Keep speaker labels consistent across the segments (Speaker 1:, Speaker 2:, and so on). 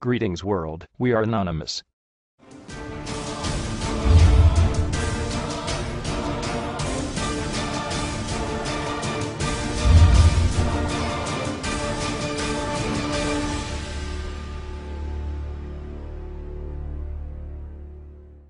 Speaker 1: Greetings world, we are anonymous.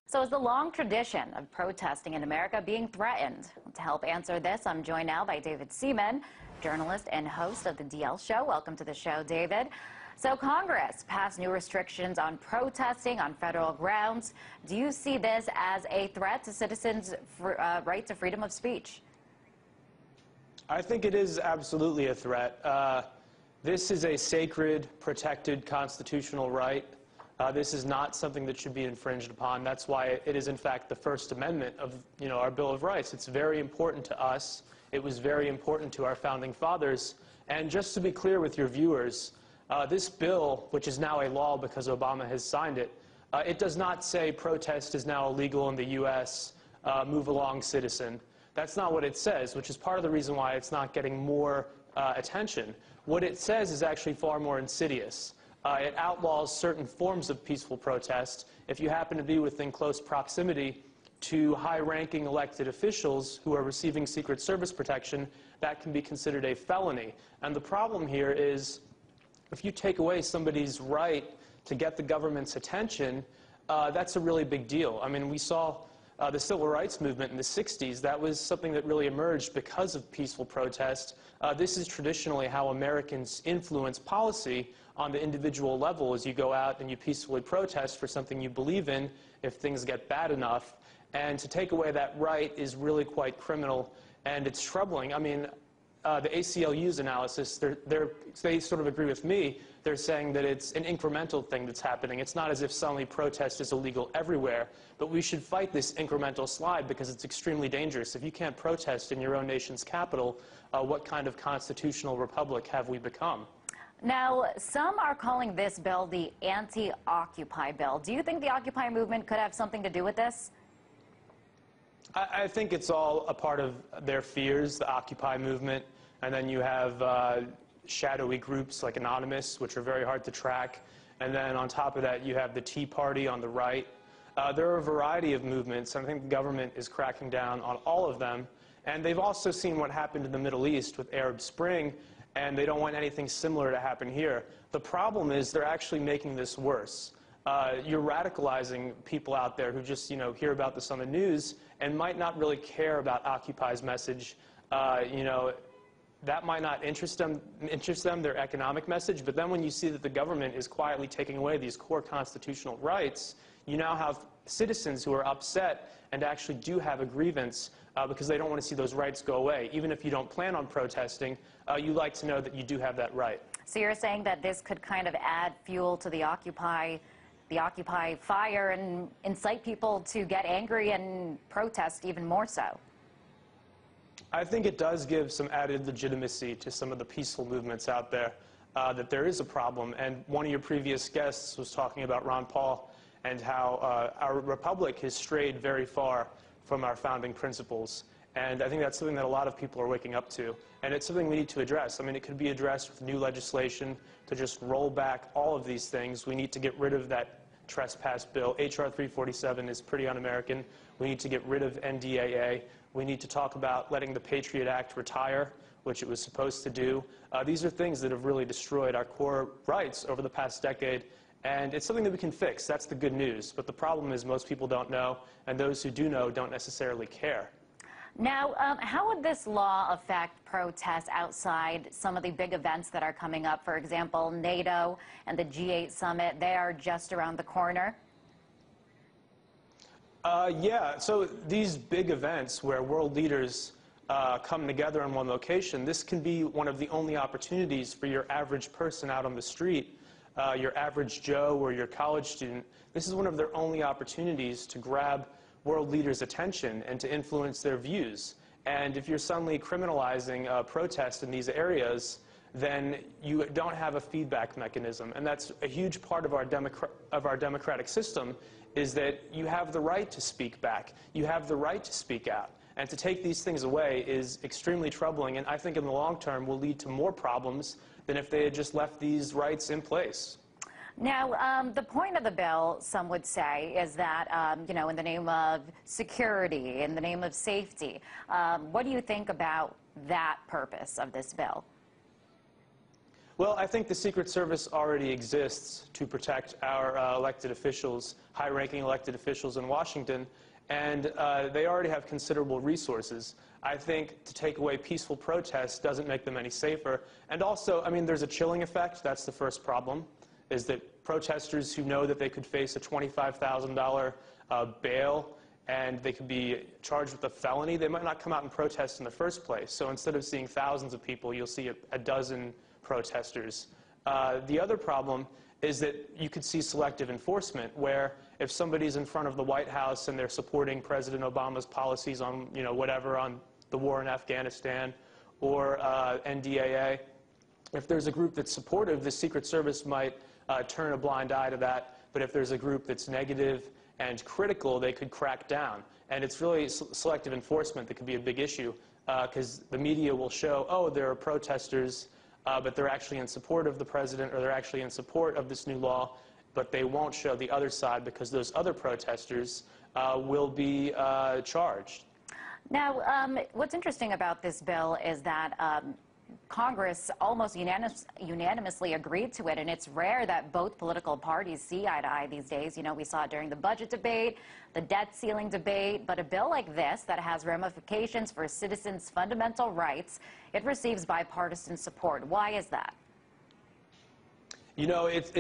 Speaker 2: So is the long tradition of protesting in America being threatened? To help answer this, I'm joined now by David Seaman, journalist and host of the DL Show. Welcome to the show, David. So Congress passed new restrictions on protesting on federal grounds. Do you see this as a threat to citizens' right to freedom of speech?
Speaker 3: I think it is absolutely a threat. This is a sacred, protected constitutional right. This is not something that should be infringed upon. That's why it is, in fact, the First Amendment of our Bill of Rights. It's very important to us. It was very important to our founding fathers. And just to be clear with your viewers, this bill, which is now a law because Obama has signed it, it does not say protest is now illegal in the U.S., move along, citizen. That's not what it says, which is part of the reason why it's not getting more attention. What it says is actually far more insidious. It outlaws certain forms of peaceful protest. If you happen to be within close proximity to high-ranking elected officials who are receiving Secret Service protection, that can be considered a felony. And the problem here is, if you take away somebody's right to get the government's attention, that's a really big deal. I mean, we saw the civil rights movement in the 60s. That was something that really emerged because of peaceful protest. This is traditionally how Americans influence policy on the individual level, as you go out and you peacefully protest for something you believe in if things get bad enough. And to take away that right is really quite criminal, and it's troubling. I mean, the ACLU's analysis, they sort of agree with me. They're saying that it's an incremental thing that's happening. It's not as if suddenly protest is illegal everywhere, but we should fight this incremental slide because it's extremely dangerous. If you can't protest in your own nation's capital, what kind of constitutional republic have we become?
Speaker 2: Now, some are calling this bill the anti-Occupy bill. Do you think the Occupy movement could have something to do with this?
Speaker 3: I think it's all a part of their fears, the Occupy movement, and then you have shadowy groups like Anonymous, which are very hard to track, and then on top of that you have the Tea Party on the right. There are a variety of movements, and I think the government is cracking down on all of them, and they've also seen what happened in the Middle East with Arab Spring, and they don't want anything similar to happen here. The problem is they're actually making this worse. You're radicalizing people out there who just, hear about this on the news and might not really care about Occupy's message. That might not interest them, their economic message, but then when you see that the government is quietly taking away these core constitutional rights, you now have citizens who are upset and actually do have a grievance because they don't want to see those rights go away. Even if you don't plan on protesting, you like to know that you do have that right.
Speaker 2: So you're saying that this could kind of add fuel to the Occupy fire and incite people to get angry and protest even more so?
Speaker 3: I think it does give some added legitimacy to some of the peaceful movements out there, that there is a problem. And one of your previous guests was talking about Ron Paul and how our republic has strayed very far from our founding principles. And I think that's something that a lot of people are waking up to. And it's something we need to address. I mean, it could be addressed with new legislation to just roll back all of these things. We need to get rid of that trespass bill. H.R. 347 is pretty un-American. We need to get rid of NDAA. We need to talk about letting the Patriot Act retire, which it was supposed to do. These are things that have really destroyed our core rights over the past decade. And it's something that we can fix. That's the good news. But the problem is most people don't know, and those who do know don't necessarily care.
Speaker 2: Now, how would this law affect protests outside some of the big events that are coming up? For example, NATO and the G8 summit, they are just around the corner.
Speaker 3: Yeah, so these big events where world leaders come together in one location, this can be one of the only opportunities for your average person out on the street, your average Joe or your college student. This is one of their only opportunities to grab world leaders' attention and to influence their views. And if you're suddenly criminalizing protest in these areas, then you don't have a feedback mechanism. And that's a huge part of our democratic system, is that you have the right to speak back. You have the right to speak out. And to take these things away is extremely troubling, and I think in the long term will lead to more problems than if they had just left these rights in place.
Speaker 2: Now, the point of the bill, some would say, is that, you know, in the name of security, in the name of safety. What do you think about that purpose of this bill?
Speaker 3: Well, I think the Secret Service already exists to protect our elected officials, high-ranking elected officials in Washington, and they already have considerable resources. I think to take away peaceful protests doesn't make them any safer. And also, I mean, there's a chilling effect. That's the first problem, is that protesters who know that they could face a $25,000 bail and they could be charged with a felony, they might not come out and protest in the first place. So instead of seeing thousands of people, you'll see a dozen protesters. The other problem is that you could see selective enforcement, where if somebody's in front of the White House and they're supporting President Obama's policies on, you know, whatever, on the war in Afghanistan or NDAA, if there's a group that's supportive, the Secret Service might turn a blind eye to that. But if there's a group that's negative and critical, they could crack down. And it's really selective enforcement that could be a big issue, because the media will show, oh, there are protesters, but they're actually in support of the president, or they're actually in support of this new law, but they won't show the other side because those other protesters will be charged.
Speaker 2: Now, what's interesting about this bill is that Congress almost unanimously agreed to it, and it's rare that both political parties see eye to eye these days. You know, we saw it during the budget debate, the debt ceiling debate, but a bill like this that has ramifications for citizens' fundamental rights, it receives bipartisan support. Why is that?
Speaker 3: You know, it's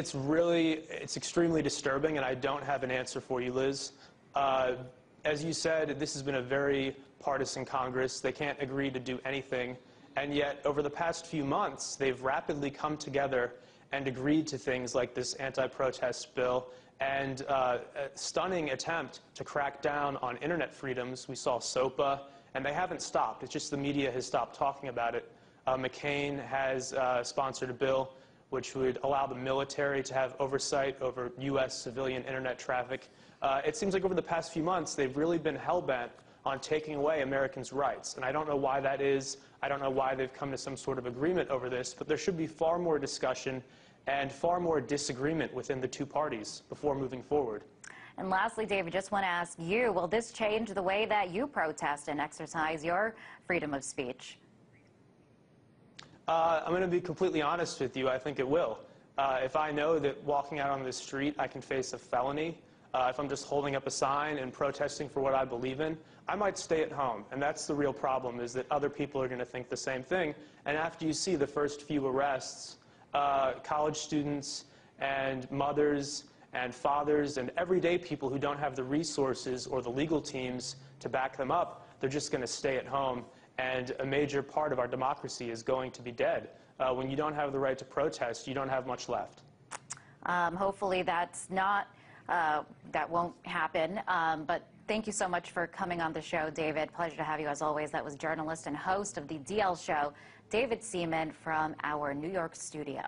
Speaker 3: extremely disturbing, and I don't have an answer for you, Liz. As you said, this has been a very partisan Congress. They can't agree to do anything. And yet, over the past few months, they've rapidly come together and agreed to things like this anti-protest bill and a stunning attempt to crack down on internet freedoms. We saw SOPA, and they haven't stopped. It's just the media has stopped talking about it. McCain has sponsored a bill which would allow the military to have oversight over U.S. civilian internet traffic. It seems like over the past few months, they've really been hell-bent on taking away Americans' rights. And I don't know why that is. I don't know why they've come to some sort of agreement over this, but there should be far more discussion and far more disagreement within the two parties before moving forward.
Speaker 2: And lastly, David, just want to ask you, will this change the way that you protest and exercise your freedom of speech?
Speaker 3: I'm going to be completely honest with you. I think it will. If I know that walking out on the street I can face a felony, if I'm just holding up a sign and protesting for what I believe in, I might stay at home. And that's the real problem, is that other people are going to think the same thing. And after you see the first few arrests, college students and mothers and fathers and everyday people who don't have the resources or the legal teams to back them up, they're just going to stay at home. And a major part of our democracy is going to be dead. When you don't have the right to protest, you don't have much left.
Speaker 2: Hopefully that's not, that won't happen. But thank you so much for coming on the show, David. Pleasure to have you as always. That was journalist and host of the DL Show, David Seaman, from our New York studio.